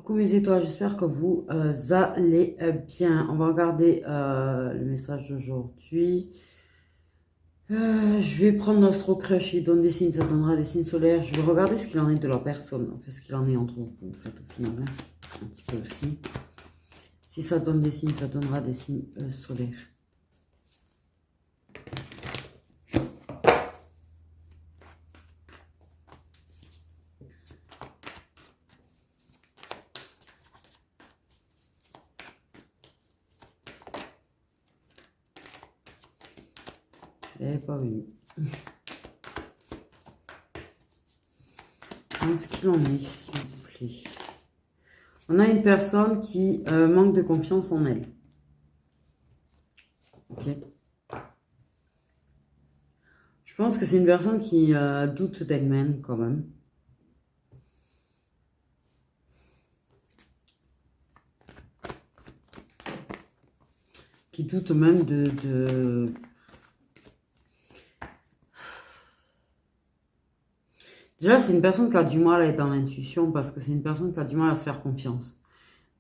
Coucou mes étoiles, j'espère que vous allez bien. On va regarder le message d'aujourd'hui. Je vais prendre l'Astro Crush, il donne des signes, ça donnera des signes solaires. Je vais regarder ce qu'il en est de la personne, en fait, ce qu'il en est entre vous, en fait, au final, hein. Un petit peu aussi. Si ça donne des signes, ça donnera des signes solaires. Elle n'est pas venue. Qu'est-ce qu'il en est, s'il vous plaît? On a une personne qui manque de confiance en elle. Ok. Je pense que c'est une personne qui doute d'elle-même, quand même. Qui doute même de... Déjà, c'est une personne qui a du mal à être dans l'intuition parce que c'est une personne qui a du mal à se faire confiance.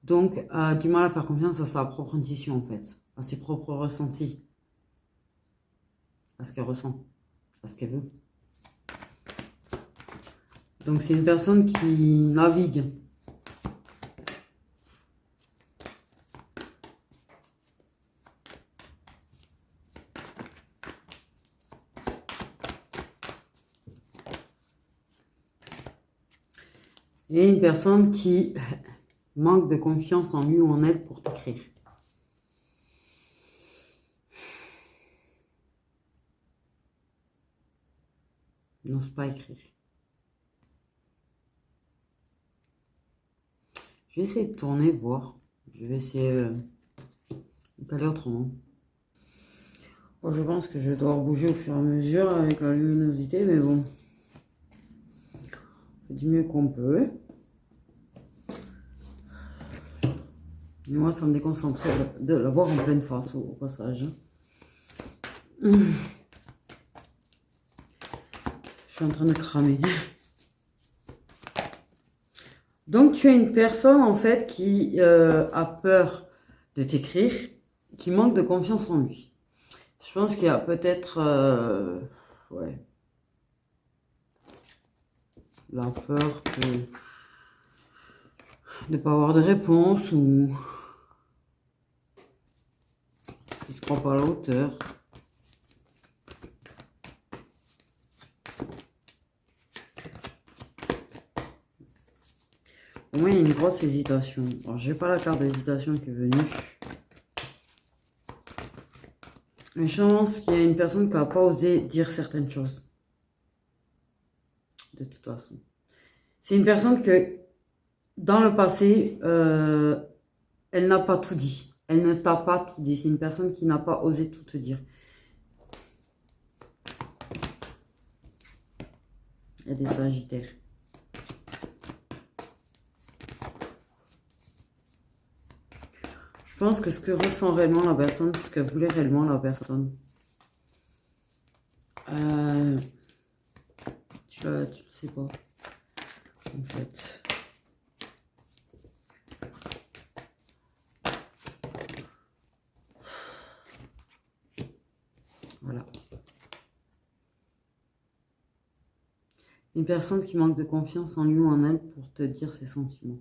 Donc, du mal à faire confiance à sa propre intuition, en fait. À ses propres ressentis. À ce qu'elle ressent. À ce qu'elle veut. Donc, c'est une personne qui navigue. Et une personne qui manque de confiance en lui ou en elle pour t'écrire. N'ose pas écrire. Je vais essayer de tourner, voir. Je vais essayer de caler autrement. Bon, je pense que je vais devoir bouger au fur et à mesure avec la luminosité, mais bon. On fait du mieux qu'on peut. Mais moi, ça me déconcentrait de l'avoir en pleine face au passage. Je suis en train de cramer. Donc, tu as une personne, en fait, qui a peur de t'écrire, qui manque de confiance en lui. Je pense qu'il y a peut-être... ouais. La peur de ne pas avoir de réponse ou... Il se croit pas à la hauteur. Au moins, il y a une grosse hésitation. Alors, j'ai pas la carte d'hésitation qui est venue. Mais je pense qu'il y a une personne qui n'a pas osé dire certaines choses. De toute façon. C'est une personne que, dans le passé, elle n'a pas tout dit. Elle ne t'a pas tout dit. C'est une personne qui n'a pas osé tout te dire. Il y a des sagittaires. Je pense que ce que ressent réellement la personne, ce que voulait réellement la personne. Tu le sais pas. En fait. Voilà. Une personne qui manque de confiance en lui ou en elle pour te dire ses sentiments.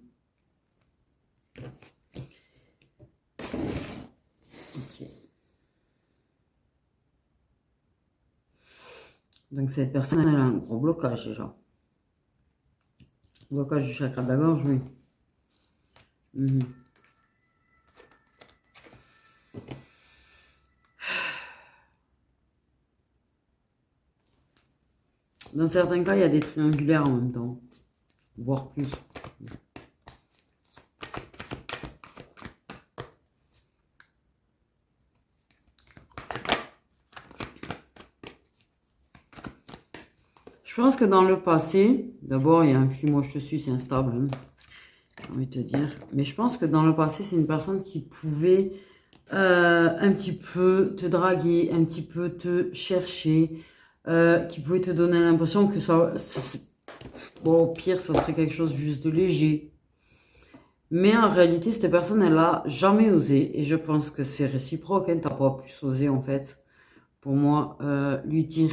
Ok. Donc cette personne, elle a un gros blocage déjà. Blocage du chakra de la gorge, oui. Dans certains cas, il y a des triangulaires en même temps. Voire plus. Je pense que dans le passé, d'abord, il y a un flux, moi je te suis, c'est instable, hein, j'ai envie de te dire. Mais je pense que dans le passé, c'est une personne qui pouvait un petit peu te draguer, un petit peu te chercher, qui pouvait te donner l'impression que ça bon, au pire, ça serait quelque chose juste de léger. Mais en réalité, cette personne, elle a jamais osé. Et je pense que c'est réciproque. Hein, t'as pas plus osé, en fait, pour moi, lui dire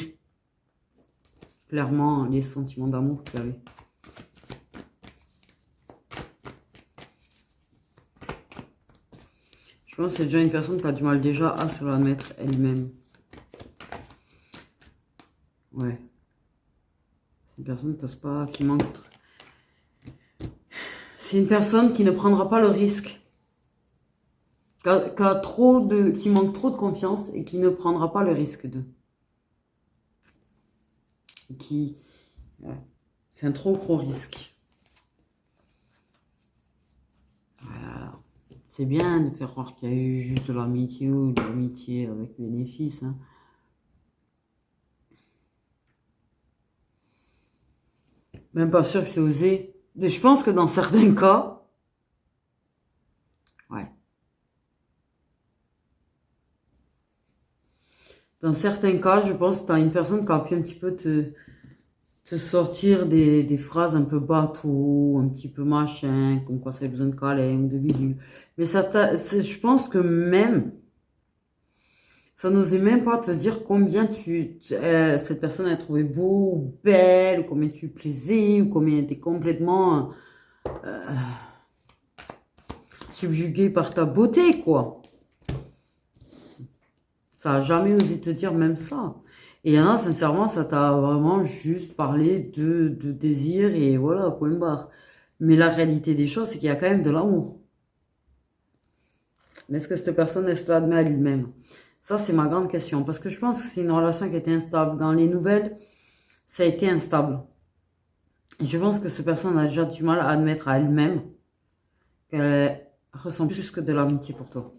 clairement les sentiments d'amour qu'il avait. Je pense que c'est déjà une personne qui a du mal déjà à se l'admettre elle-même. Ouais. C'est une personne qui n'ose pas, qui manque. C'est une personne qui ne prendra pas le risque. Qui manque trop de confiance et qui ne prendra pas le risque de. Ouais. C'est un trop gros risque. Voilà. C'est bien de faire croire qu'il y a eu juste de l'amitié ou de l'amitié avec bénéfice. Hein. Même pas sûr que c'est osé. Mais je pense que dans certains cas, ouais. Dans certains cas, je pense que tu as une personne qui a pu un petit peu te sortir des phrases un peu bateau, un petit peu machin, comme quoi ça a besoin de câlin ou de bidule. Mais je pense que même, ça n'osait même pas te dire combien cette personne a trouvé beau ou belle, ou combien tu plaisais, ou combien elle était complètement subjuguée par ta beauté, quoi. Ça a jamais osé te dire même ça. Et il y en a, sincèrement, ça t'a vraiment juste parlé de désir et voilà, point barre. Mais la réalité des choses, c'est qu'il y a quand même de l'amour. Mais est-ce que cette personne, elle se l'admet à lui-même? Ça, c'est ma grande question. Parce que je pense que c'est une relation qui était instable. Dans les nouvelles, ça a été instable. Et je pense que cette personne a déjà du mal à admettre à elle-même qu'elle ressent plus que de l'amitié pour toi.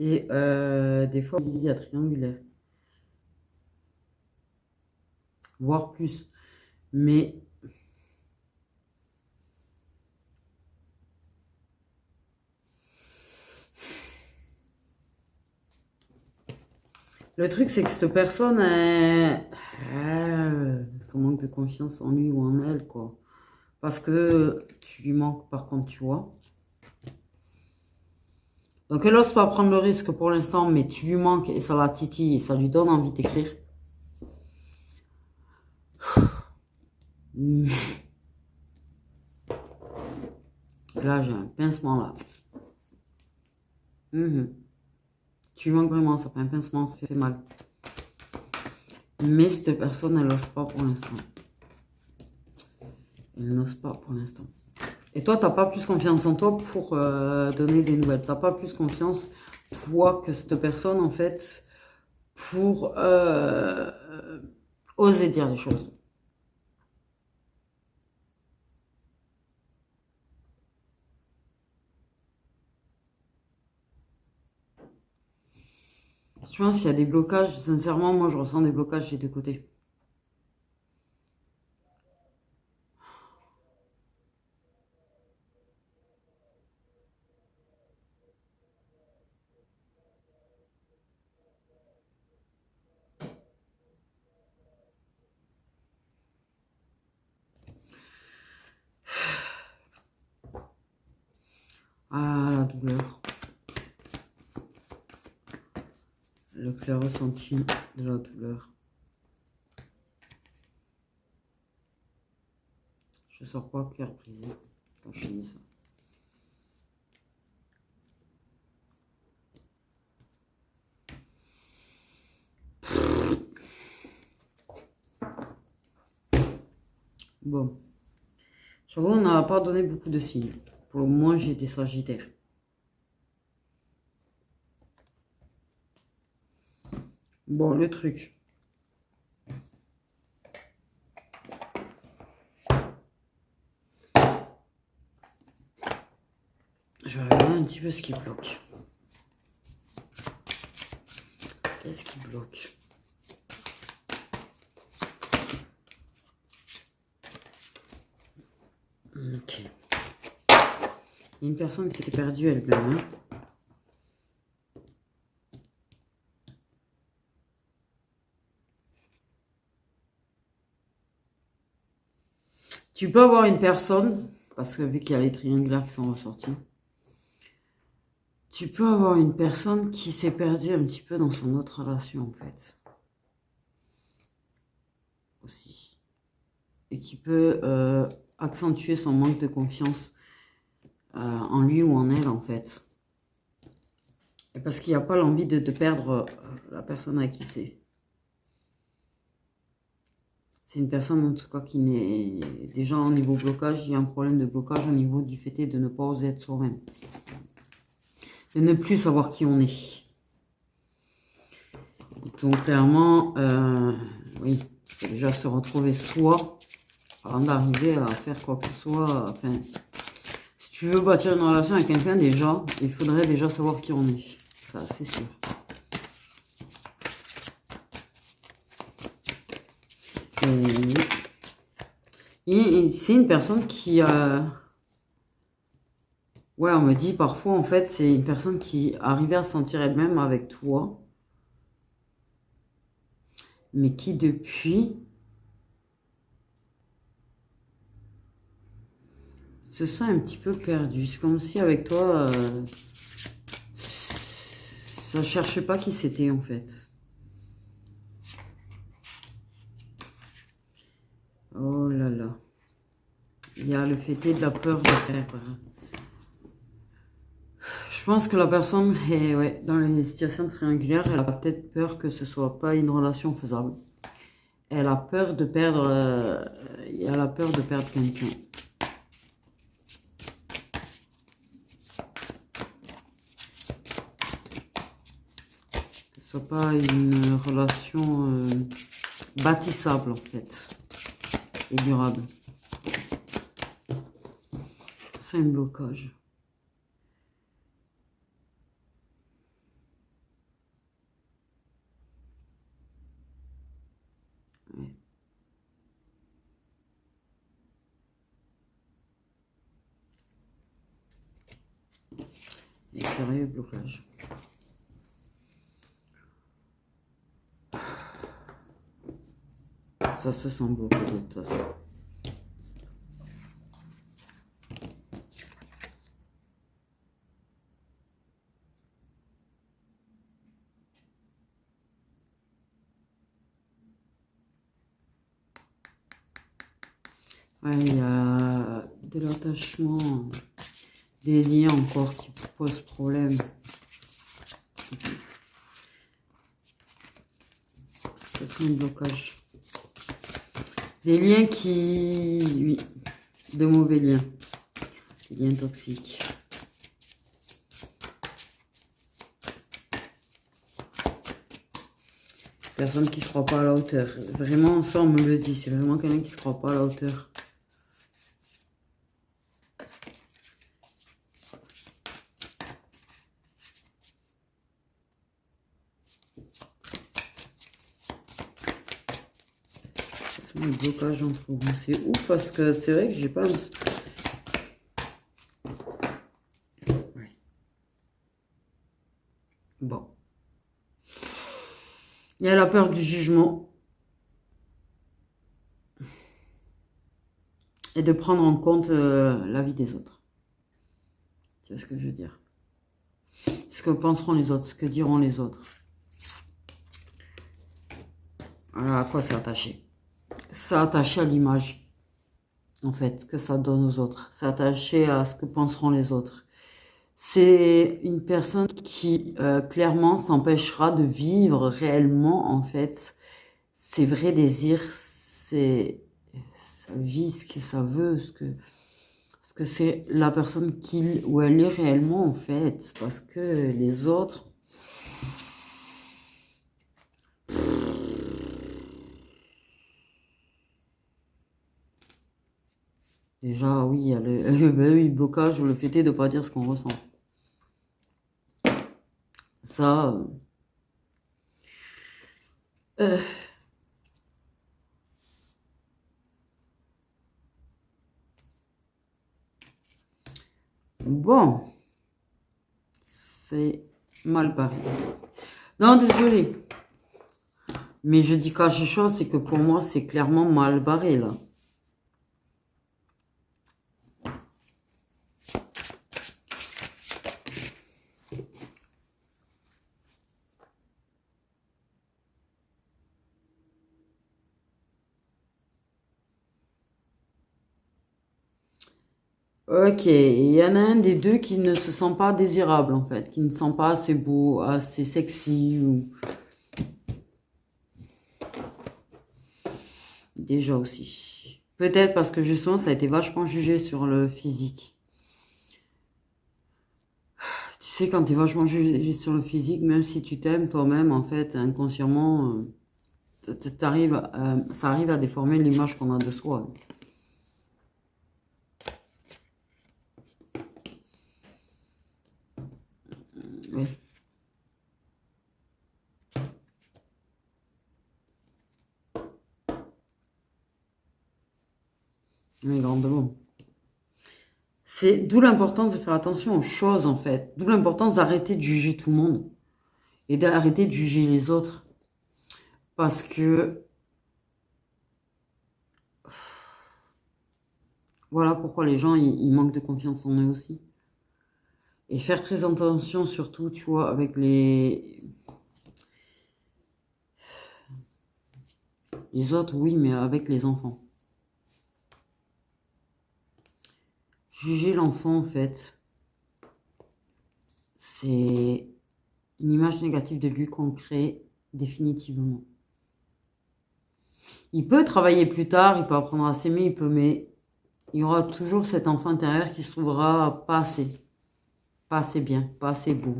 Et des fois, il y a triangulaire. Voire plus. Mais le truc, c'est que cette personne, son manque de confiance en lui ou en elle, quoi. Parce que tu lui manques, par contre, tu vois. Donc, elle n'ose pas prendre le risque pour l'instant, mais tu lui manques et ça la titille et ça lui donne envie d'écrire. Là, j'ai un pincement, là. Tu lui manques vraiment, ça fait un pincement, ça fait mal. Mais cette personne, elle n'ose pas pour l'instant. Elle n'ose pas pour l'instant. Et toi, tu n'as pas plus confiance en toi pour donner des nouvelles. Tu n'as pas plus confiance, toi, que cette personne, en fait, pour oser dire les choses. Je pense qu'il y a des blocages. Sincèrement, moi, je ressens des blocages des deux côtés. Ah, la douleur. Le clair ressenti de la douleur. Je sors pas cœur brisé quand je dis ça. Bon. J'avoue, on n'a pas donné beaucoup de signes. Pour le moment, j'ai été Sagittaire. Bon, le truc. Je vais regarder un petit peu ce qui bloque. Qu'est-ce qui bloque? Ok. Il y a une personne qui s'est perdue elle-même. Hein. Tu peux avoir une personne, parce que vu qu'il y a les triangulaires qui sont ressortis, tu peux avoir une personne qui s'est perdue un petit peu dans son autre relation, en fait. Aussi. Et qui peut accentuer son manque de confiance en lui ou en elle, en fait. Et parce qu'il n'y a pas l'envie de perdre la personne à qui c'est. C'est une personne, en tout cas, qui n'est... Déjà, au niveau blocage, il y a un problème de blocage au niveau du fait de ne pas oser être soi-même. De ne plus savoir qui on est. Donc, clairement, oui, il faut déjà se retrouver soi avant d'arriver à faire quoi que ce soit. Enfin, si tu veux bâtir une relation avec quelqu'un, déjà, il faudrait déjà savoir qui on est. Ça, c'est sûr. Et c'est une personne qui... ouais, on me dit parfois, en fait, c'est une personne qui arrivait à se sentir elle-même avec toi. Mais qui, depuis, se sent un petit peu perdu. C'est comme si, avec toi, ça ne cherchait pas qui c'était, en fait. Oh là là. Il y a le fait de la peur de perdre. Je pense que la personne est ouais, dans les situations triangulaires, elle a peut-être peur que ce soit pas une relation faisable. Elle a peur de perdre, elle a peur de perdre quelqu'un. Que ce soit pas une relation bâtissable en fait et durable. C'est un blocage. Ouais. Et sérieux blocage. Ça se sent bloqué de toute façon. Ouais, il y a de l'attachement, des liens encore qui posent problème. C'est un blocage. Des liens qui... Oui, de mauvais liens. Des liens toxiques. Personne qui ne se croit pas à la hauteur. Vraiment, ça on me le dit. C'est vraiment quelqu'un qui ne se croit pas à la hauteur. C'est un blocage entre vous. C'est ouf parce que c'est vrai que j'ai pas... Ouais. Bon. Il y a la peur du jugement. Et de prendre en compte la vie des autres. Tu vois ce que je veux dire? Ce que penseront les autres, ce que diront les autres. Voilà à quoi c'est attaché. C'est attaché à l'image, en fait, que ça donne aux autres. C'est attaché à ce que penseront les autres. C'est une personne qui, clairement, s'empêchera de vivre réellement, en fait, ses vrais désirs, sa vie, ce que ça veut, parce que c'est la personne qu'il ou elle est réellement, en fait. Parce que les autres... Déjà, oui, il y a le blocage, le fait est de ne pas dire ce qu'on ressent. Ça... Bon, c'est mal barré. Non, désolé. Mais je dis quelque chose, c'est que pour moi, c'est clairement mal barré, là. Ok, il y en a un des deux qui ne se sent pas désirable en fait, qui ne se sent pas assez beau, assez sexy ou déjà aussi. Peut-être parce que justement ça a été vachement jugé sur le physique. Tu sais, quand tu es vachement jugé sur le physique, même si tu t'aimes toi-même, en fait, inconsciemment, ça arrive à déformer l'image qu'on a de soi. Oui. Oui, grandement. C'est d'où l'importance de faire attention aux choses, en fait. D'où l'importance d'arrêter de juger tout le monde et d'arrêter de juger les autres. Parce que voilà pourquoi les gens, ils manquent de confiance en eux aussi. Et faire très attention, surtout, tu vois, avec les autres, oui, mais avec les enfants. Juger l'enfant, en fait, c'est une image négative de lui qu'on crée définitivement. Il peut travailler plus tard, il peut apprendre à s'aimer, mais il y aura toujours cet enfant intérieur qui se trouvera pas assez bien, pas assez beau.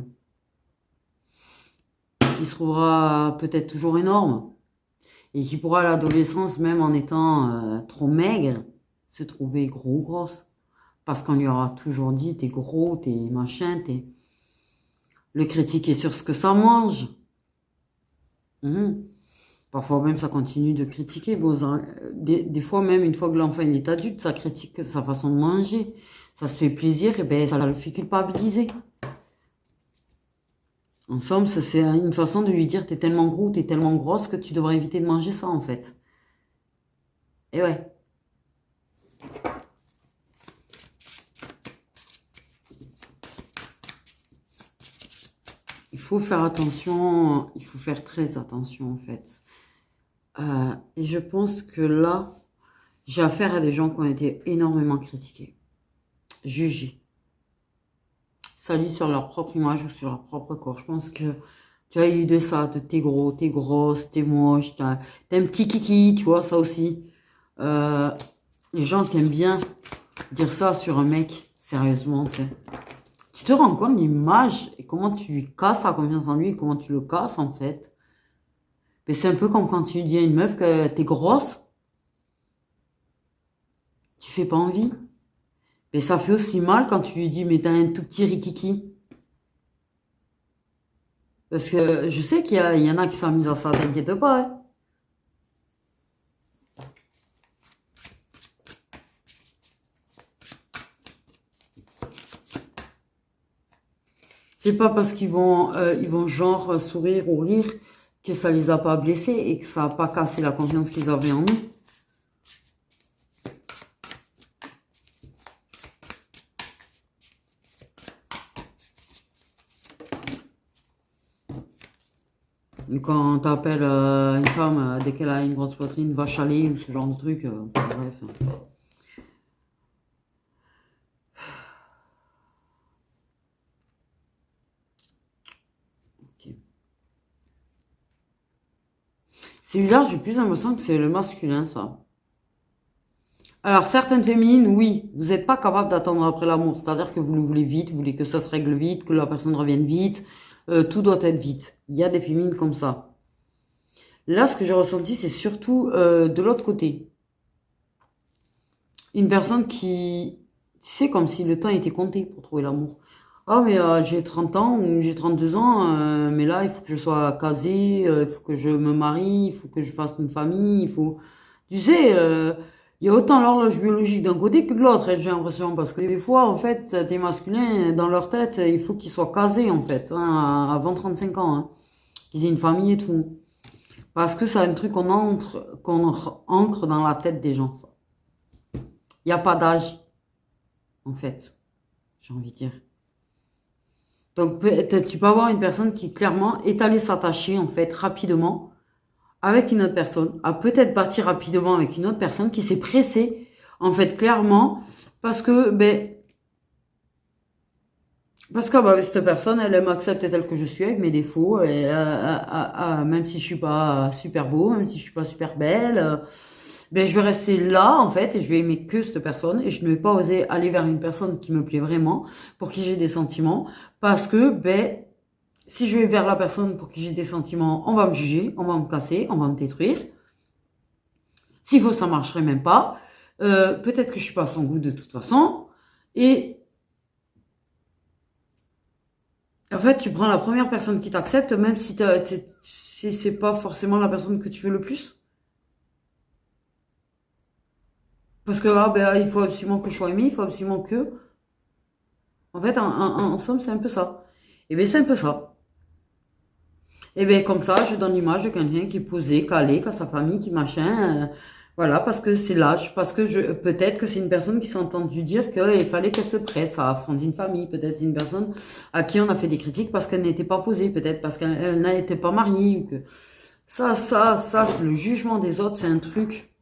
Qui se trouvera peut-être toujours énorme et qui pourra à l'adolescence, même en étant trop maigre, se trouver gros, grosse. Parce qu'on lui aura toujours dit, t'es gros, t'es machin, t'es... Le critiquer sur ce que ça mange. Parfois même, ça continue de critiquer. Des fois même, une fois que l'enfant il est adulte, ça critique sa façon de manger. Ça se fait plaisir, et ben ça le fait culpabiliser. En somme, c'est une façon de lui dire, t'es tellement gros, t'es tellement grosse que tu devrais éviter de manger ça, en fait. Et ouais. Il faut faire attention, il faut faire très attention, en fait. Et je pense que là, j'ai affaire à des gens qui ont été énormément critiqués, jugés, salis sur leur propre image ou sur leur propre corps. Je pense que tu as eu de ça, de t'es gros, t'es grosse, t'es moche, t'es un petit kiki, tu vois, ça aussi. Les gens qui aiment bien dire ça sur un mec, sérieusement, tu sais. Tu te rends compte de l'image et comment tu lui casses sa confiance en lui et comment tu le casses, en fait. Mais c'est un peu comme quand tu dis à une meuf que t'es grosse, tu fais pas envie. Mais ça fait aussi mal quand tu lui dis, mais t'as un tout petit rikiki. Parce que je sais il y en a qui s'amusent à ça, t'inquiète pas. Hein. C'est pas parce ils vont genre sourire ou rire que ça les a pas blessés et que ça a pas cassé la confiance qu'ils avaient en eux. Quand t'appelles une femme dès qu'elle a une grosse poitrine, va chaler ou ce genre de truc, bref. Ok. C'est bizarre, j'ai plus l'impression que c'est le masculin, ça. Alors, certaines féminines, oui, vous n'êtes pas capable d'attendre après l'amour. C'est-à-dire que vous le voulez vite, vous voulez que ça se règle vite, que la personne revienne vite. Tout doit être vite. Il y a des féminines comme ça. Là, ce que j'ai ressenti, c'est surtout de l'autre côté. Une personne qui, tu sais, comme si le temps était compté pour trouver l'amour. Ah, mais j'ai 30 ans ou j'ai 32 ans, mais là, il faut que je sois casée, il faut que je me marie, il faut que je fasse une famille, il faut... Tu sais, il y a autant l'horloge biologique d'un côté que de l'autre, hein, j'ai l'impression, parce que des fois, en fait, des masculins, dans leur tête, il faut qu'ils soient casés, en fait, hein, avant 35 ans, hein, qu'ils aient une famille et tout. Parce que c'est un truc qu'on ancre dans la tête des gens, ça. Il n'y a pas d'âge, en fait, j'ai envie de dire. Donc, peut-être, tu peux avoir une personne qui, clairement, est allée s'attacher, en fait, rapidement, avec une autre personne, a peut-être parti rapidement avec une autre personne qui s'est pressée, en fait, clairement, parce que, ben, Parce que bah, cette personne, elle m'accepte telle que je suis, avec mes défauts, et, même si je suis pas super beau, même si je suis pas super belle, ben, je vais rester là, en fait, et je vais aimer que cette personne, et je ne vais pas oser aller vers une personne qui me plaît vraiment, pour qui j'ai des sentiments, parce que, ben, si je vais vers la personne pour qui j'ai des sentiments, on va me juger, on va me casser, on va me détruire. S'il faut, ça marcherait même pas. Peut-être que je suis pas à son goût de toute façon. Et en fait, tu prends la première personne qui t'accepte, même si, si c'est pas forcément la personne que tu veux le plus. Parce que ah, ben, il faut absolument que je sois aimé, il faut absolument que. En fait, en somme, c'est un peu ça. Et bien, c'est un peu ça. Et bien, comme ça, je donne l'image de quelqu'un qui est posé, calé, qui a sa famille, qui machin. Voilà, parce que c'est l'âge, parce que peut-être que c'est une personne qui s'est entendue dire qu'il fallait qu'elle se presse à fonder une famille. Peut-être c'est une personne à qui on a fait des critiques parce qu'elle n'était pas posée, peut-être parce qu'elle n'était pas mariée. Ou que... Ça, c'est le jugement des autres, c'est un truc.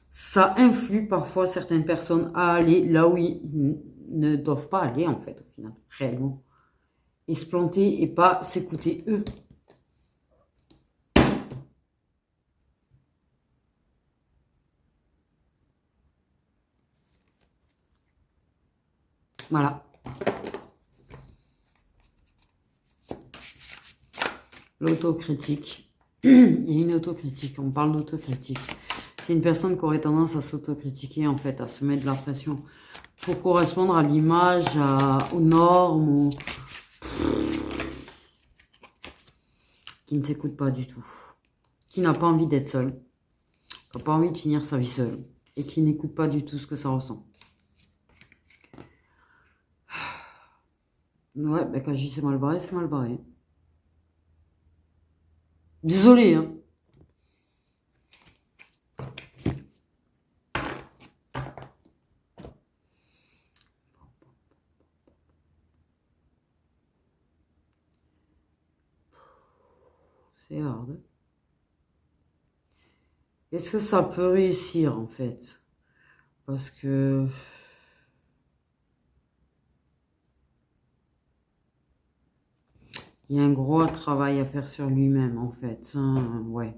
Ça influe parfois certaines personnes à aller là où ils ne doivent pas aller, en fait, au final, réellement. Et se planter et pas s'écouter eux. Voilà. L'autocritique. Il y a une autocritique, on parle d'autocritique. C'est une personne qui aurait tendance à s'autocritiquer, en fait, à se mettre de la pression pour correspondre à l'image, aux normes, qui ne s'écoute pas du tout, qui n'a pas envie d'être seul, qui n'a pas envie de finir sa vie seule, et qui n'écoute pas du tout ce que ça ressent. Ouais, ben quand je dis c'est mal barré, c'est mal barré. Désolé, hein. C'est hard. Est-ce que ça peut réussir, en fait? Parce que... il y a un gros travail à faire sur lui-même, en fait. Ouais.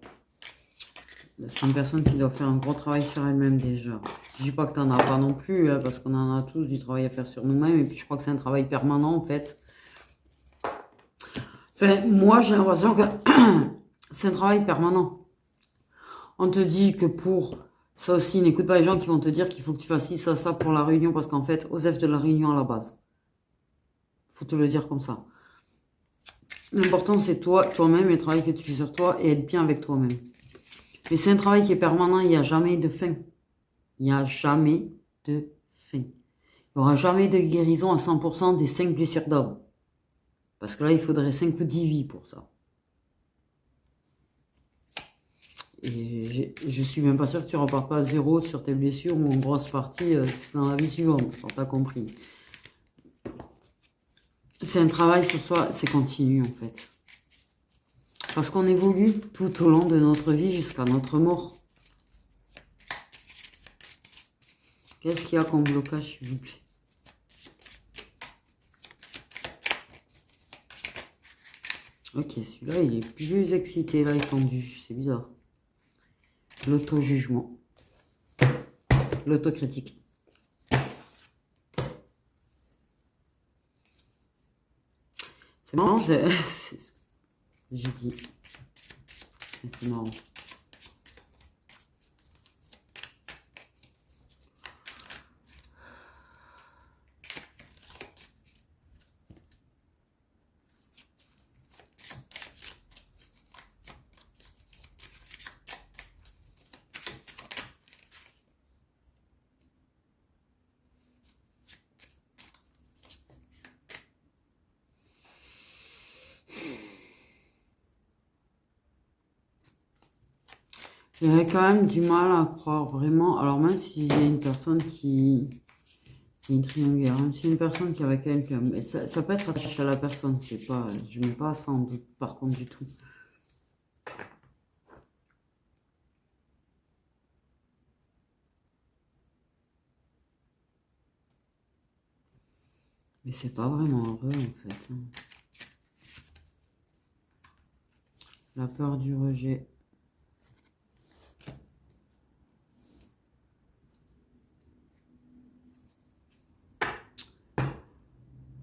C'est une personne qui doit faire un gros travail sur elle-même, déjà. Je dis pas que t'en as pas non plus, hein, parce qu'on en a tous du travail à faire sur nous-mêmes. Et puis, je crois que c'est un travail permanent, en fait. Enfin, moi, j'ai l'impression que c'est un travail permanent. On te dit que pour... Ça aussi, n'écoute pas les gens qui vont te dire qu'il faut que tu fasses ci, ça pour la réunion, parce qu'en fait, osef de la réunion à la base. Faut te le dire comme ça. L'important, c'est toi-même, et le travail que tu fais sur toi, et être bien avec toi-même. Mais c'est un travail qui est permanent, il n'y a jamais de fin. Il n'y a jamais de fin. Il n'y aura jamais de guérison à 100% des 5 blessures d'homme. Parce que là, il faudrait 5 ou 10 vies pour ça. Et je suis même pas sûr que tu repars pas à zéro sur tes blessures ou en grosse partie dans la vie suivante. T'as compris. C'est un travail sur soi, c'est continu en fait. Parce qu'on évolue tout au long de notre vie jusqu'à notre mort. Qu'est-ce qu'il y a comme blocage, s'il vous plaît? Ok, celui-là, il est plus excité, là, étendu. C'est bizarre. L'auto-jugement. L'autocritique. C'est marrant, j'ai dit. C'est marrant. J'avais quand même du mal à croire vraiment. Alors même s'il y a une personne qui est une triangulaire, même s'il y a une personne qui est avec quelqu'un, mais ça peut être attaché à la personne, c'est pas, je mets pas ça en doute par contre du tout. Mais c'est pas vraiment heureux en fait. Hein. La peur du rejet.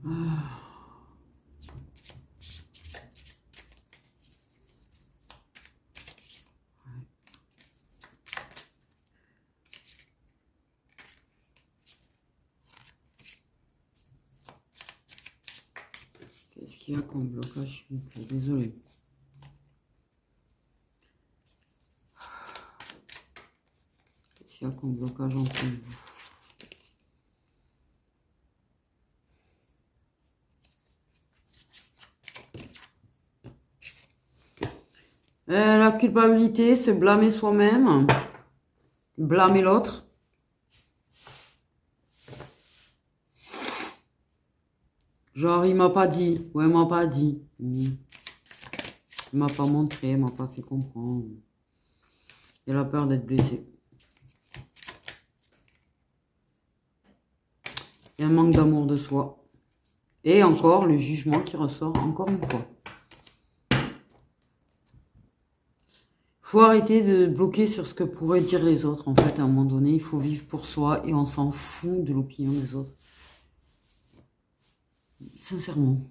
Ah. Qu'est-ce qu'il y a comme blocage? Désolé. Qu'est-ce qu'il y a comme blocage entre vous? La culpabilité, c'est blâmer soi-même, blâmer l'autre. Genre, il m'a pas dit, ouais, il m'a pas dit. Il m'a pas montré, il m'a pas fait comprendre. Il a peur d'être blessé. Il y a un manque d'amour de soi. Et encore, le jugement qui ressort encore une fois. Faut arrêter de bloquer sur ce que pourraient dire les autres. En fait, à un moment donné, il faut vivre pour soi et on s'en fout de l'opinion des autres. Sincèrement.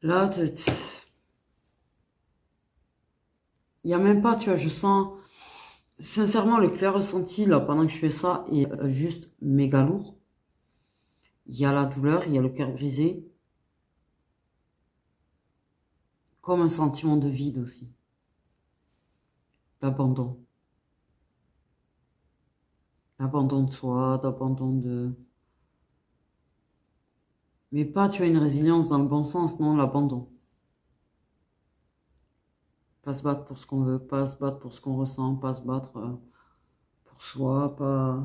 Là, il n'y a même pas, tu vois, je sens... Sincèrement, le clair ressenti, là, pendant que je fais ça, est juste méga lourd. Il y a la douleur, il y a le cœur brisé. Comme un sentiment de vide aussi. D'abandon. D'abandon de soi, d'abandon de... Mais pas, tu as une résilience dans le bon sens, non, l'abandon. Pas se battre pour ce qu'on veut, pas se battre pour ce qu'on ressent, pas se battre pour soi, pas...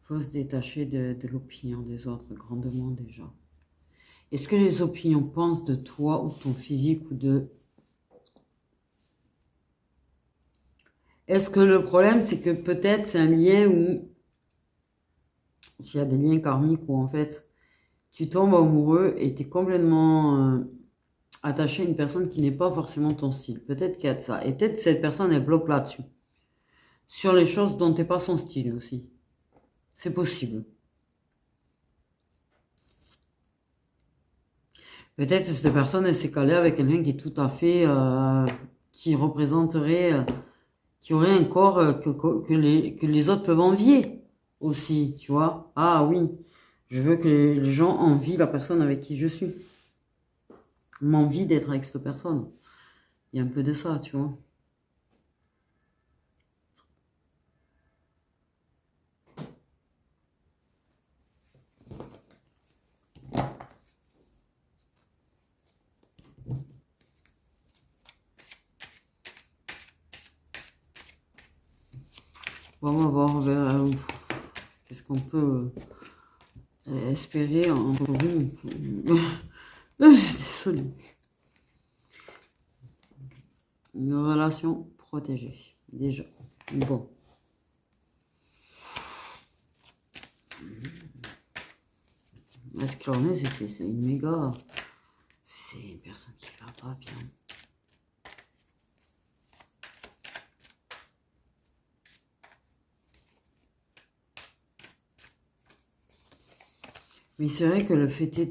Faut se détacher de l'opinion des autres, grandement déjà. Est-ce que les opinions pensent de toi ou de ton physique ou de... Est-ce que le problème, c'est que peut-être c'est un lien où... S'il y a des liens karmiques où en fait, tu tombes amoureux et tu es complètement attaché à une personne qui n'est pas forcément ton style. Peut-être qu'il y a de ça. Et peut-être que cette personne, elle bloque là-dessus. Sur les choses dont tu n'es pas son style aussi. C'est possible. Peut-être que cette personne, elle s'est calée avec quelqu'un qui est tout à fait... qui représenterait... qui aurait un corps que les autres peuvent envier aussi, tu vois. Ah oui, je veux que les gens envient la personne avec qui je suis. M'envie d'être avec cette personne. Il y a un peu de ça, tu vois. Bon, on va voir vers qu'est-ce qu'on peut espérer en vous. Désolée. Une relation protégée, déjà. Bon. Est-ce que l'on est, c'est une méga... C'est une personne qui va pas bien. Mais c'est vrai que le fait est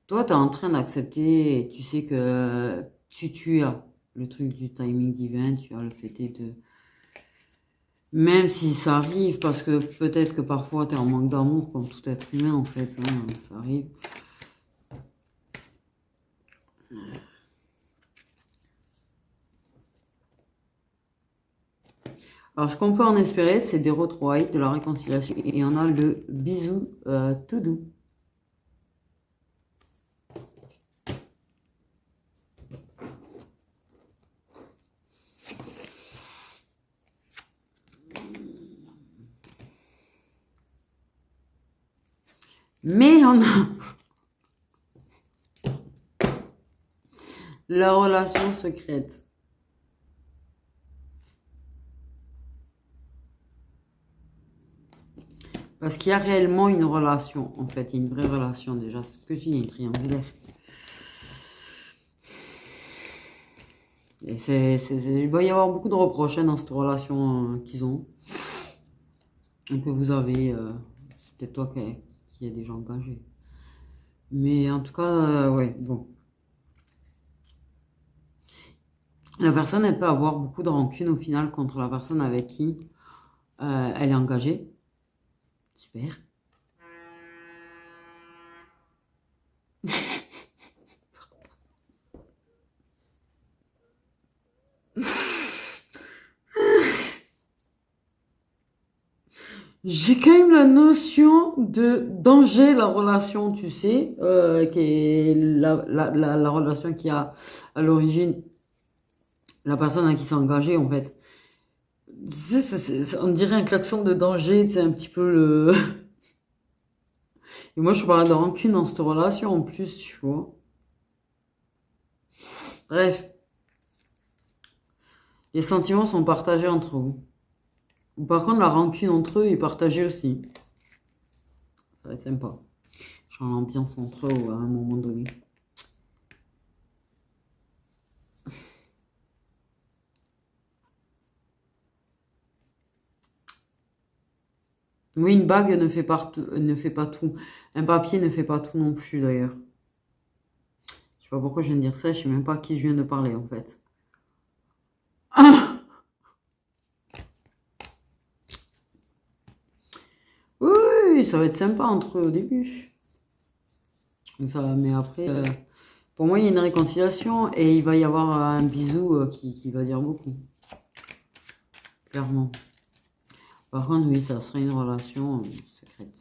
toi, tu es en train d'accepter, et tu sais que tu as le truc du timing divin, tu as le fait est de... Même si ça arrive, parce que peut-être que parfois tu es en manque d'amour, comme tout être humain en fait, hein, ça arrive. Alors, ce qu'on peut en espérer, c'est des retrouvailles, de la réconciliation, et on a le bisou tout doux. Mais on a la relation secrète. Parce qu'il y a réellement une relation, en fait. Il y a une vraie relation, déjà. C'est ce que je dis, il y a une triangulaire. Et il va y avoir beaucoup de reproches dans cette relation qu'ils ont. Et que vous avez. C'est peut-être toi qui est déjà engagé. Mais en tout cas, ouais, bon. La personne, elle peut avoir beaucoup de rancune au final contre la personne avec qui elle est engagée. Super. J'ai quand même la notion de danger, la relation, tu sais, qui est la relation qui a à l'origine la personne à qui s'est engagée, en fait. On dirait un klaxon de danger, c'est un petit peu le... Et moi, je parle de rancune dans cette relation, en plus, tu vois. Bref, les sentiments sont partagés entre vous. Par contre, la rancune entre eux est partagée aussi. Ça va être sympa. Genre l'ambiance entre eux à un moment donné. Oui, une bague ne fait pas tout. Un papier ne fait pas tout non plus, d'ailleurs. Je sais pas pourquoi je viens de dire ça, je sais même pas à qui je viens de parler, en fait. Ah, oui, oui, ça va être sympa entre eux au début. Mais après, pour moi, il y a une réconciliation et il va y avoir un bisou qui va dire beaucoup. Clairement. Par contre, oui, ça serait une relation secrète.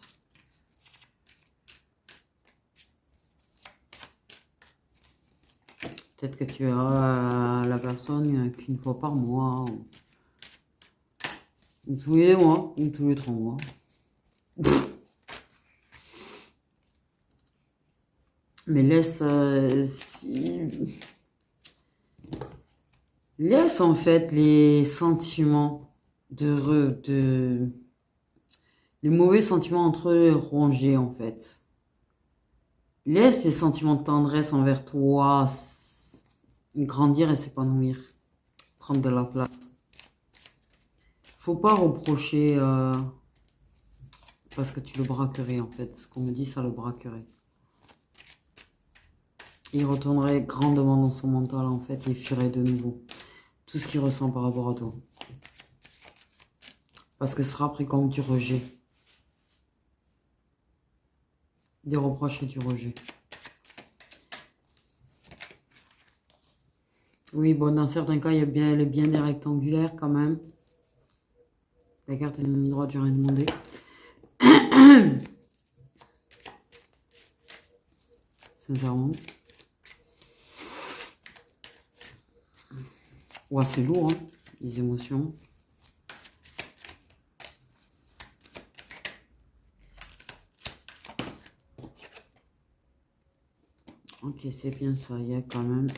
Peut-être que tu verras la personne qu'une fois par mois, ou tous les mois, ou tous les 3 mois. Mais laisse en fait les sentiments les mauvais sentiments entre eux rongés en fait. Laisse les sentiments de tendresse envers toi grandir et s'épanouir, prendre de la place. Faut pas reprocher parce que tu le braquerais en fait. Ce qu'on me dit, ça le braquerait. Il retournerait grandement dans son mental en fait et fuirait de nouveau tout ce qu'il ressent par rapport à toi. Parce que ce sera pris comme du rejet. Des reproches et du rejet. Oui, bon, dans certains cas, elle est bien des rectangulaires quand même. La carte est demi droite, j'ai rien demandé. Sincèrement. Ouais, c'est lourd, hein, les émotions. Ok, c'est bien ça. Il y a quand même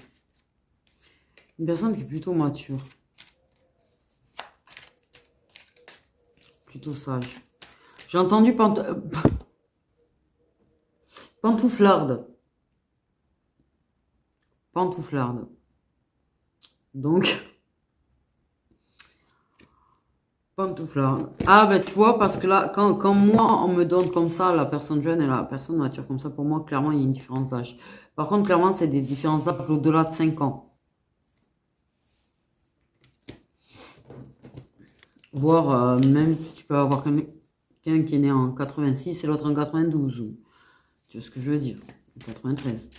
une personne qui est plutôt mature. Plutôt sage. J'ai entendu pantouflarde. Pantouflarde. Donc, pantouflarde. Ah, ben tu vois, parce que là, quand moi, on me donne comme ça, la personne jeune et la personne mature comme ça, pour moi, clairement, il y a une différence d'âge. Par contre, clairement, c'est des différences d'âge au-delà de 5 ans. Voire, même, tu peux avoir quelqu'un qui est né en 86 et l'autre en 92. Tu vois ce que je veux dire? En 93.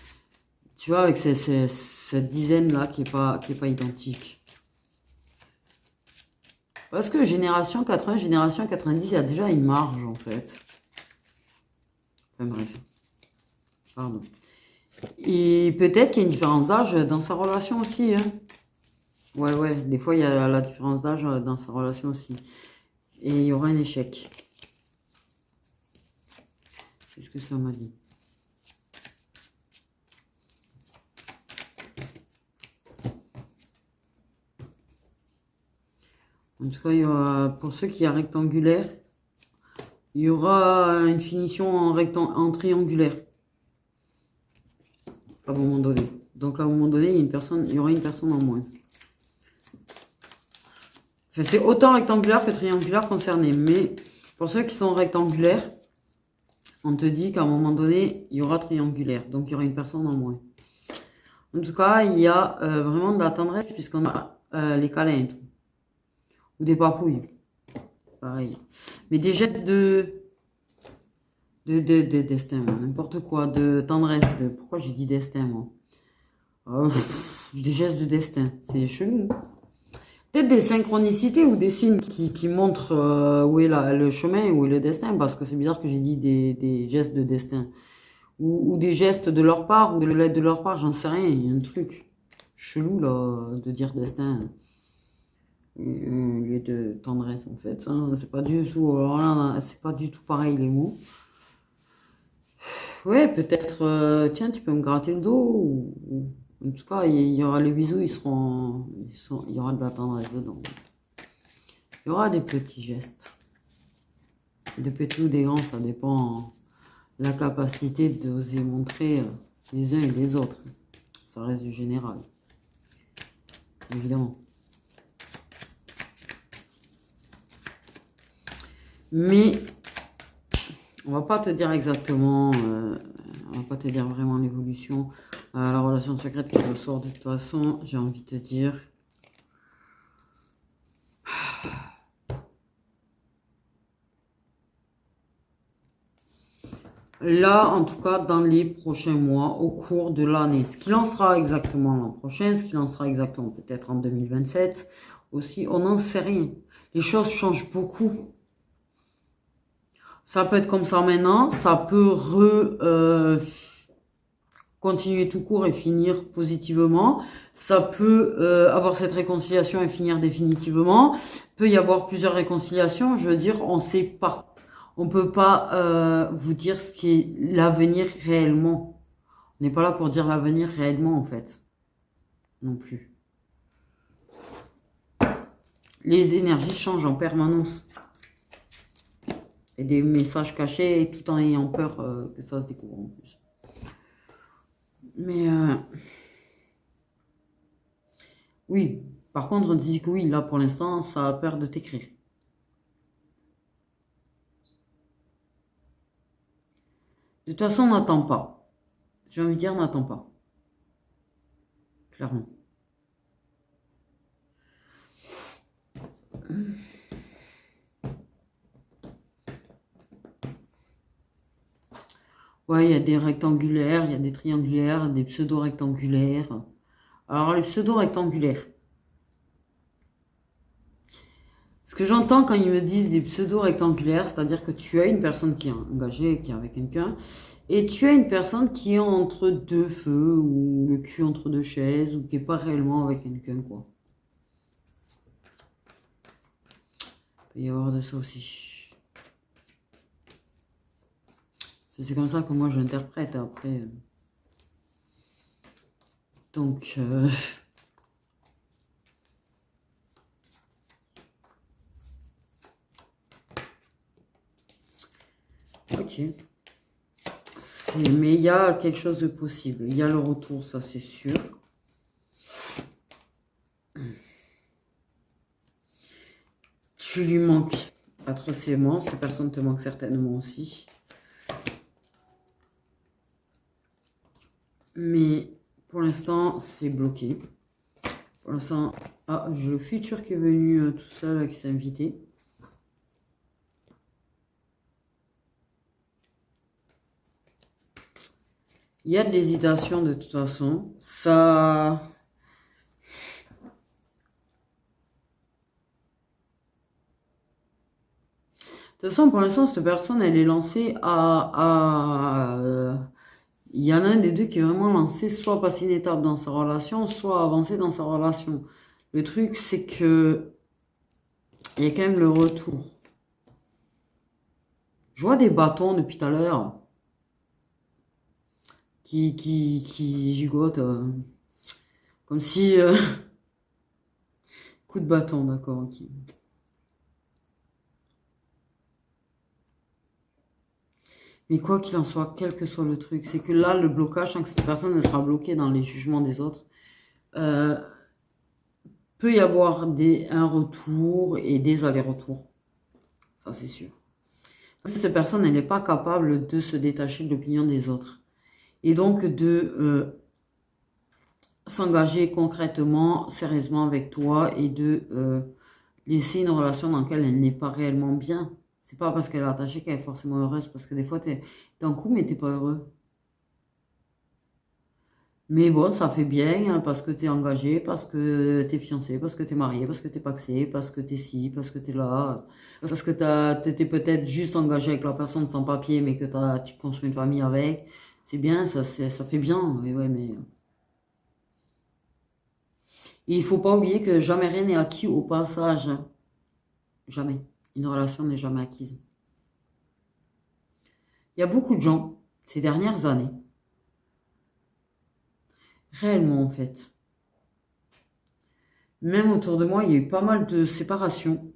Tu vois, avec cette dizaine-là qui est pas identique. Parce que génération 80, génération 90, il y a déjà une marge, en fait. Enfin, bref. Pardon. Et peut-être qu'il y a une différence d'âge dans sa relation aussi, hein. Ouais, des fois, il y a la différence d'âge dans sa relation aussi. Et il y aura un échec. plus ce que ça m'a dit. En tout cas, il y aura, pour ceux qui sont rectangulaires, il y aura une finition en triangulaire. À un moment donné. Donc à un moment donné, il y aura une personne en moins. Enfin, c'est autant rectangulaire que triangulaire concerné. Mais pour ceux qui sont rectangulaires, on te dit qu'à un moment donné, il y aura triangulaire. Donc il y aura une personne en moins. En tout cas, il y a vraiment de la tendresse puisqu'on a les câlins et tout. Ou des papouilles. Pareil. Mais des gestes de destin, n'importe quoi. De tendresse. Pourquoi j'ai dit destin, moi? Des gestes de destin. C'est chelou. Peut-être des synchronicités ou des signes qui montrent où est le chemin, où est le destin. Parce que c'est bizarre que j'ai dit des gestes de destin. Ou des gestes de leur part, ou de l'aide de leur part, j'en sais rien. Il y a un truc chelou, là, de dire destin. Au lieu de tendresse, en fait. C'est pas du tout... c'est pas du tout pareil, les mots. Ouais, peut-être... tiens, tu peux me gratter le dos, en tout cas, il y aura les bisous, il y aura de la tendresse dedans. Il y aura des petits gestes. Des petits ou des grands, ça dépend de la capacité d'oser montrer les uns et les autres. Ça reste du général. Évidemment. Mais on va pas te dire exactement, on va pas te dire vraiment l'évolution. La relation secrète qui ressort de toute façon, j'ai envie de te dire. Là, en tout cas, dans les prochains mois, au cours de l'année. Ce qu'il en sera exactement l'an prochain, ce qu'il en sera exactement peut-être en 2027 aussi, on n'en sait rien. Les choses changent beaucoup. Ça peut être comme ça maintenant, ça peut continuer tout court et finir positivement. Ça peut avoir cette réconciliation et finir définitivement. Peut y avoir plusieurs réconciliations. Je veux dire, on ne sait pas. On ne peut pas vous dire ce qui est l'avenir réellement. On n'est pas là pour dire l'avenir réellement, en fait. Non plus. Les énergies changent en permanence. Et des messages cachés tout en ayant peur que ça se découvre en plus. Mais oui, par contre, on dit que oui, là pour l'instant, ça a peur de t'écrire. De toute façon, on n'attend pas. J'ai envie de dire, on n'attend pas. Clairement. Ouais, il y a des rectangulaires, il y a des triangulaires, des pseudo-rectangulaires. Alors, les pseudo-rectangulaires. Ce que j'entends quand ils me disent des pseudo-rectangulaires, c'est-à-dire que tu as une personne qui est engagée, qui est avec quelqu'un, et tu as une personne qui est entre deux feux, ou le cul entre deux chaises, ou qui n'est pas réellement avec quelqu'un, quoi. Il peut y avoir de ça aussi. C'est comme ça que moi j'interprète après. Donc... ok. Mais il y a quelque chose de possible. Il y a le retour, ça c'est sûr. Tu lui manques atrocement. Cette personne te manque certainement aussi. Mais pour l'instant, c'est bloqué. Pour l'instant, j'ai le futur qui est venu tout seul, qui s'est invité. Il y a de l'hésitation de toute façon. Ça... De toute façon, pour l'instant, cette personne, elle est lancée il y en a un des deux qui est vraiment lancé, soit passer une étape dans sa relation, soit avancer dans sa relation. Le truc, c'est que il y a quand même le retour. Je vois des bâtons depuis tout à l'heure. qui gigote. Comme si... coup de bâton, d'accord, ok. Mais quoi qu'il en soit, quel que soit le truc, c'est que là, le blocage, tant que cette personne elle sera bloquée dans les jugements des autres, euh, peut y avoir un retour et des allers-retours. Ça, c'est sûr. Parce que cette personne, elle n'est pas capable de se détacher de l'opinion des autres. Et donc, de s'engager concrètement, sérieusement avec toi et de laisser une relation dans laquelle elle n'est pas réellement bien. C'est pas parce qu'elle est attachée qu'elle est forcément heureuse. Parce que des fois, t'es en couple, mais t'es pas heureux. Mais bon, ça fait bien hein, parce que tu es engagé, parce que tu es fiancé, parce que tu es marié, parce que tu es paxé, parce que tu es ci, parce que tu es là, parce que tu étais peut-être juste engagé avec la personne sans papier, mais que tu construis une famille avec. C'est bien, ça fait bien. Mais ouais, mais... Et il faut pas oublier que jamais rien n'est acquis au passage. Jamais. Une relation n'est jamais acquise. Il y a beaucoup de gens, ces dernières années, réellement en fait, même autour de moi, il y a eu pas mal de séparations.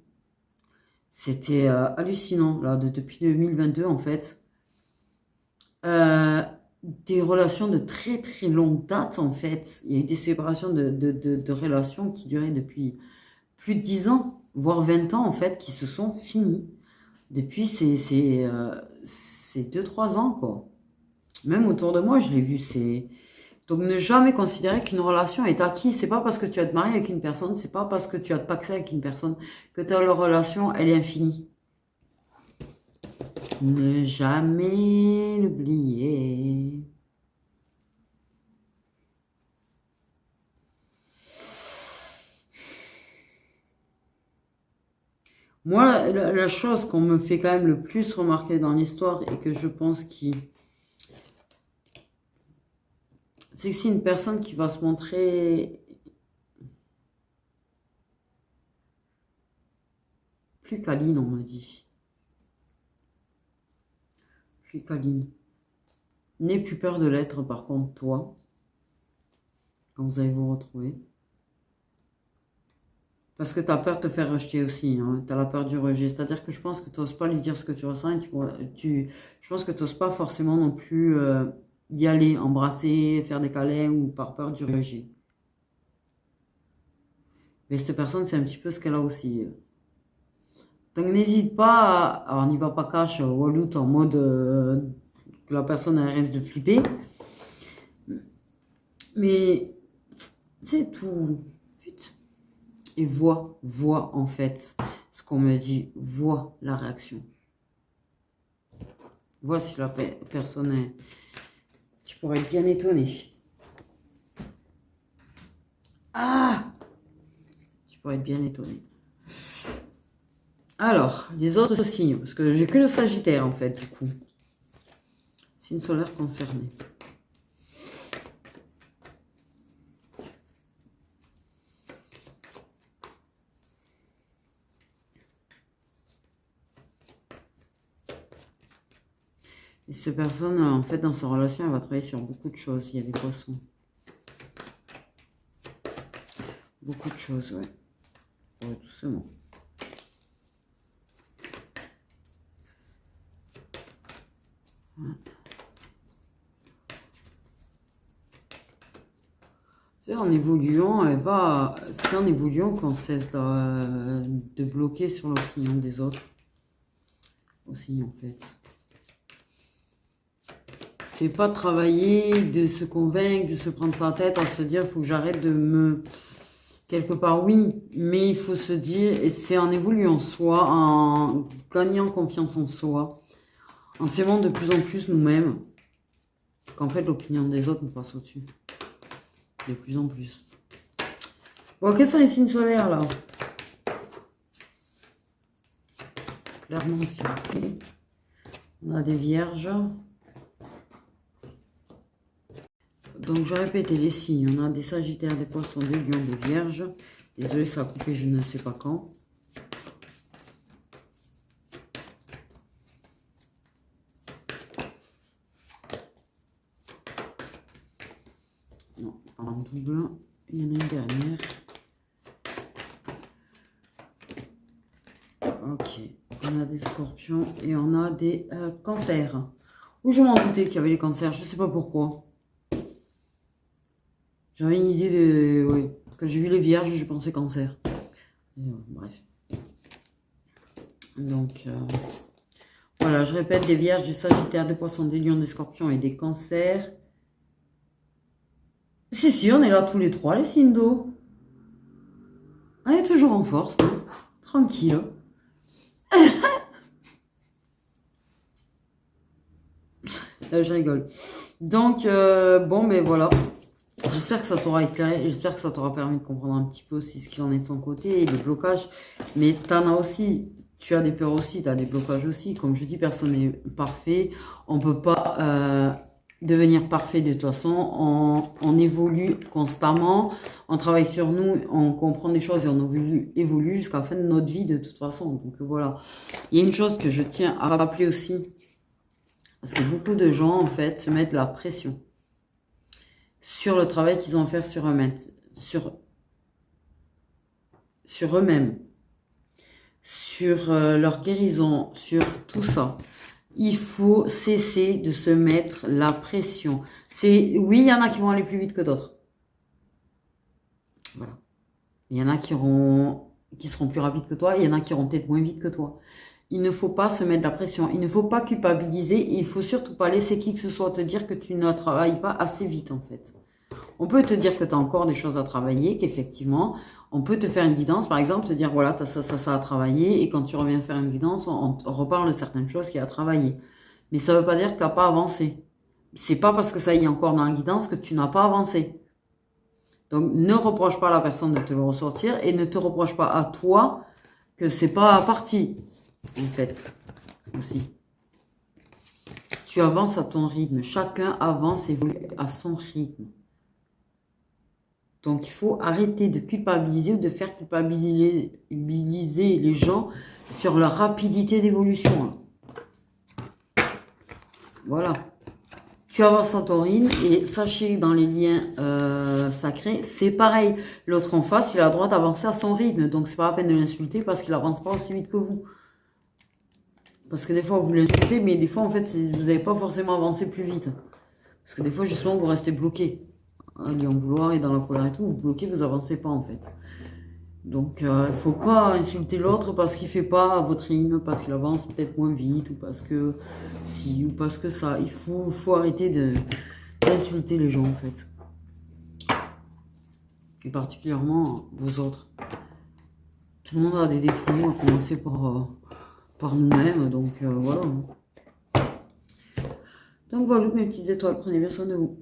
C'était hallucinant, là, depuis 2022, en fait. Euh, des relations de très, très longue date, en fait. Il y a eu des séparations de relations qui duraient depuis plus de 10 ans, voire 20 ans, en fait, qui se sont finies depuis ces 2-3 ans, quoi. Même autour de moi, je l'ai vu, c'est... Donc, ne jamais considérer qu'une relation est acquise. C'est pas parce que tu vas te marier avec une personne, c'est pas parce que tu vas te paxer avec une personne que ta relation, elle est infinie. Ne jamais l'oublier. Moi, la chose qu'on me fait quand même le plus remarquer dans l'histoire et que je pense c'est que c'est une personne qui va se montrer plus câline, on me dit. Plus câline. N'aie plus peur de l'être, par contre, toi, quand vous allez vous retrouver. Parce que tu as peur de te faire rejeter aussi. Hein. Tu as la peur du rejet. C'est-à-dire que je pense que tu n'oses pas lui dire ce que tu ressens. Et je pense que tu n'oses pas forcément non plus y aller, embrasser, faire des câlins ou par peur du rejet. Mais cette personne, c'est un petit peu ce qu'elle a aussi. Donc n'hésite pas alors n'y va pas cash, wallout en mode que la personne elle reste de flipper. Mais c'est tout. Vite. Et vois en fait ce qu'on me dit. Vois la réaction. Vois si la personne est... Tu pourrais être bien étonné. Ah! Tu pourrais être bien étonné. Alors, les autres signes, parce que j'ai que le Sagittaire en fait, du coup. Signe solaire concerné. Et cette personne, en fait, dans sa relation, elle va travailler sur beaucoup de choses. Il y a des poissons. Beaucoup de choses, ouais. Ouais, doucement. Ouais. C'est en évoluant, c'est en évoluant qu'on cesse de bloquer sur l'opinion des autres. Aussi, en fait. C'est pas travailler, de se convaincre, de se prendre sa tête, à se dire, il faut que j'arrête de me... Quelque part, oui, mais il faut se dire, et c'est en évoluant soi, en gagnant confiance en soi, en s'aimant de plus en plus nous-mêmes, qu'en fait, l'opinion des autres nous passe au-dessus. De plus en plus. Bon, quels sont les signes solaires, là? Clairement, s'il vous plaît. On a des vierges. Donc, je vais répéter les signes. On a des sagittaires, des poissons, des lions, des vierges. Désolé, ça a coupé, je ne sais pas quand. Non, pas en double. Il y en a une dernière. Ok, on a des scorpions et on a des cancers. Ou je m'en doutais qu'il y avait les cancers, je sais pas pourquoi. J'avais une idée de... Oui, quand j'ai vu les vierges, j'ai pensé cancer. Bref. Donc, voilà, je répète, des vierges, des sagittaires, des poissons, des lions, des scorpions et des cancers. Si, on est là tous les trois, les signes d'eau. On est toujours en force, hein. Tranquille. Je rigole. Donc, bon, mais voilà. J'espère que ça t'aura éclairé. J'espère que ça t'aura permis de comprendre un petit peu aussi ce qu'il en est de son côté, les blocages. Mais t'en as aussi. Tu as des peurs aussi, tu as des blocages aussi. Comme je dis, personne n'est parfait. On ne peut pas devenir parfait de toute façon. On évolue constamment. On travaille sur nous. On comprend des choses et on évolue jusqu'à la fin de notre vie de toute façon. Donc voilà. Il y a une chose que je tiens à rappeler aussi. Parce que beaucoup de gens, en fait, se mettent la pression sur le travail qu'ils ont à faire sur eux-mêmes. Sur eux-mêmes. Sur leur guérison, sur tout ça. Il faut cesser de se mettre la pression. Oui, il y en a qui vont aller plus vite que d'autres. Voilà. Il y en a qui seront plus rapides que toi. Il y en a qui iront peut-être moins vite que toi. Il ne faut pas se mettre la pression. Il ne faut pas culpabiliser. Il ne faut surtout pas laisser qui que ce soit te dire que tu ne travailles pas assez vite, en fait. On peut te dire que tu as encore des choses à travailler, qu'effectivement, on peut te faire une guidance, par exemple, te dire, voilà, tu as ça à travailler, et quand tu reviens faire une guidance, on reparle de certaines choses qu'il y a à travailler. Mais ça ne veut pas dire que tu n'as pas avancé. C'est pas parce que ça y est encore dans la guidance que tu n'as pas avancé. Donc, ne reproche pas à la personne de te le ressortir, et ne te reproche pas à toi que c'est pas parti, en fait, aussi. Tu avances à ton rythme. Chacun avance et évolue à son rythme. Donc, il faut arrêter de culpabiliser ou de faire culpabiliser les gens sur leur rapidité d'évolution. Voilà. Tu avances à ton rythme et sachez que dans les liens sacrés, c'est pareil. L'autre en face, il a le droit d'avancer à son rythme. Donc, c'est pas la peine de l'insulter parce qu'il n'avance pas aussi vite que vous. Parce que des fois, vous l'insultez, mais des fois, en fait, vous n'avez pas forcément avancé plus vite. Parce que des fois, justement, vous restez bloqué. En vouloir et dans la colère et tout, vous bloquez, vous avancez pas en fait. Donc il ne faut pas insulter l'autre parce qu'il fait pas votre rythme, parce qu'il avance peut-être moins vite, ou parce que si, ou parce que ça. Il faut arrêter d'insulter les gens en fait. Et particulièrement vous autres. Tout le monde a des défauts, à commencer par nous-mêmes, donc voilà. Donc voilà mes petites étoiles, prenez bien soin de vous.